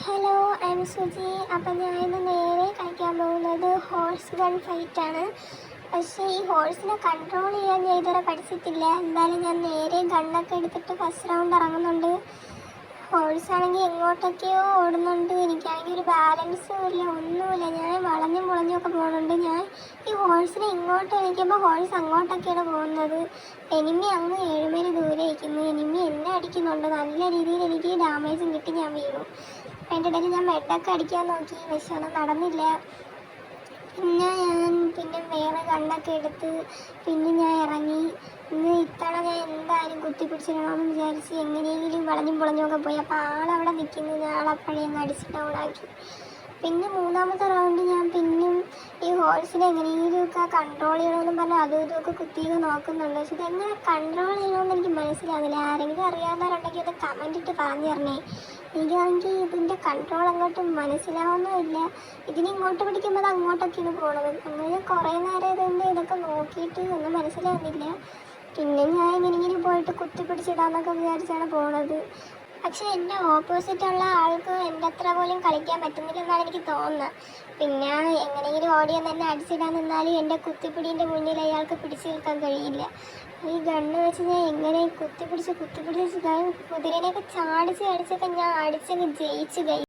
Hello, I M Suji. അപ്പം ഞാൻ ഇന്ന് നേരെ കളിക്കാൻ പോകുന്നത് ഹോഴ്സ് ഗൺ ഫൈറ്റാണ്. പക്ഷേ ഈ ഹോഴ്സിനെ കൺട്രോൾ ചെയ്യാൻ ഞാൻ ഇതുവരെ പഠിച്ചിട്ടില്ല. എന്തായാലും ഞാൻ നേരെ ഗണ്ണൊക്കെ എടുത്തിട്ട് ഫസ്റ്റ് റൗണ്ട് ഇറങ്ങുന്നുണ്ട്. ഹോഴ്സാണെങ്കിൽ എങ്ങോട്ടൊക്കെയോ ഓടുന്നുണ്ട്. എനിക്കാണെങ്കിൽ ഒരു ബാലൻസും ഇല്ല, ഒന്നുമില്ല. ഞാൻ വളഞ്ഞും മുളഞ്ഞൊക്കെ പോകുന്നുണ്ട്. ഞാൻ ഈ ഹോഴ്സിനെ ഇങ്ങോട്ട് എണീക്കുമ്പോൾ ഹോഴ്സ് അങ്ങോട്ടൊക്കെയാണ് പോകുന്നത്. എനിമി അങ്ങ് 7 മൈൽ ദൂരെ ഇരിക്കുന്നു. എനിമി എന്നെ അടിക്കുന്നുണ്ട്. നല്ല രീതിയിൽ എനിക്ക് ഡാമേജും കിട്ടി. ഞാൻ വീണു. അതിൻ്റെ ഇടയിൽ ഞാൻ മെഡൊക്കെ അടിക്കാൻ നോക്കി, പക്ഷെ ഒന്നും നടന്നില്ല. പിന്നെ വേറെ ഗണ്ണൊക്കെ എടുത്ത് ഞാൻ ഇറങ്ങി. ഇത്തവണ ഞാൻ എന്തായാലും കുത്തിപ്പിടിച്ചിടണമെന്ന് വിചാരിച്ച് എങ്ങനെയെങ്കിലും വളഞ്ഞും പൊളഞ്ഞൊക്കെ പോയി. അപ്പോൾ ആളവിടെ നിൽക്കുന്നു. ഞാൻ ആളപ്പോഴേ അങ്ങ് അടിച്ച് ഡൗണാക്കി. പിന്നെ മൂന്നാമത്തെ റൗണ്ട് ഞാൻ ഈ ഹോഴ്സിനെ എങ്ങനെയെങ്കിലുമൊക്കെ കൺട്രോൾ ചെയ്യണമെന്ന് പറഞ്ഞാൽ അതും ഇതുമൊക്കെ കുത്തിയൊക്കെ നോക്കുന്നുണ്ട്. പക്ഷെ ഇതെങ്ങനെ കൺട്രോൾ ചെയ്യണമെന്ന് എനിക്ക് മനസ്സിലാകുന്നില്ല. ആരെങ്കിലും അറിയാവുന്നവരുണ്ടെങ്കിൽ അത് കമൻറ്റ് ഇട്ട് പറഞ്ഞു തരണേ. എനിക്കാണെങ്കിൽ ഇതിൻ്റെ കൺട്രോൾ അങ്ങോട്ട് മനസ്സിലാവുന്നുമില്ല. ഇതിനിങ്ങോട്ട് പിടിക്കുമ്പോൾ അത് അങ്ങോട്ടൊക്കെയാണ് പോണത്. അങ്ങനെ കുറേ നേരം ഇതൊക്കെ നോക്കിയിട്ട് ഒന്നും മനസ്സിലാവുന്നില്ല. പിന്നെ ഞാൻ എങ്ങനെയെങ്കിലും പോയിട്ട് കുത്തിപ്പിടിച്ചിടാമെന്നൊക്കെ വിചാരിച്ചാണ് പോണത്. പക്ഷേ എൻ്റെ ഓപ്പോസിറ്റുള്ള ആൾക്ക് എൻ്റെ അത്ര പോലും കളിക്കാൻ പറ്റുന്നില്ലെന്നാണ് എനിക്ക് തോന്നുന്നത്. പിന്നെ എങ്ങനെയെങ്കിലും ഓടിയെന്ന് തന്നെ അടിച്ചിടാൻ നിന്നാലും എൻ്റെ കുത്തിപ്പിടീൻ്റെ മുന്നിൽ അയാൾക്ക് പിടിച്ചു നിൽക്കാൻ കഴിയില്ല. ഈ ഗണ്ണ് വെച്ച് ഞാൻ എങ്ങനെ കുത്തിപ്പിടിച്ച് കുതിരേനെയൊക്കെ ചാടിച്ചൊക്കെ ഞാൻ അടിച്ചൊക്കെ ജയിച്ച്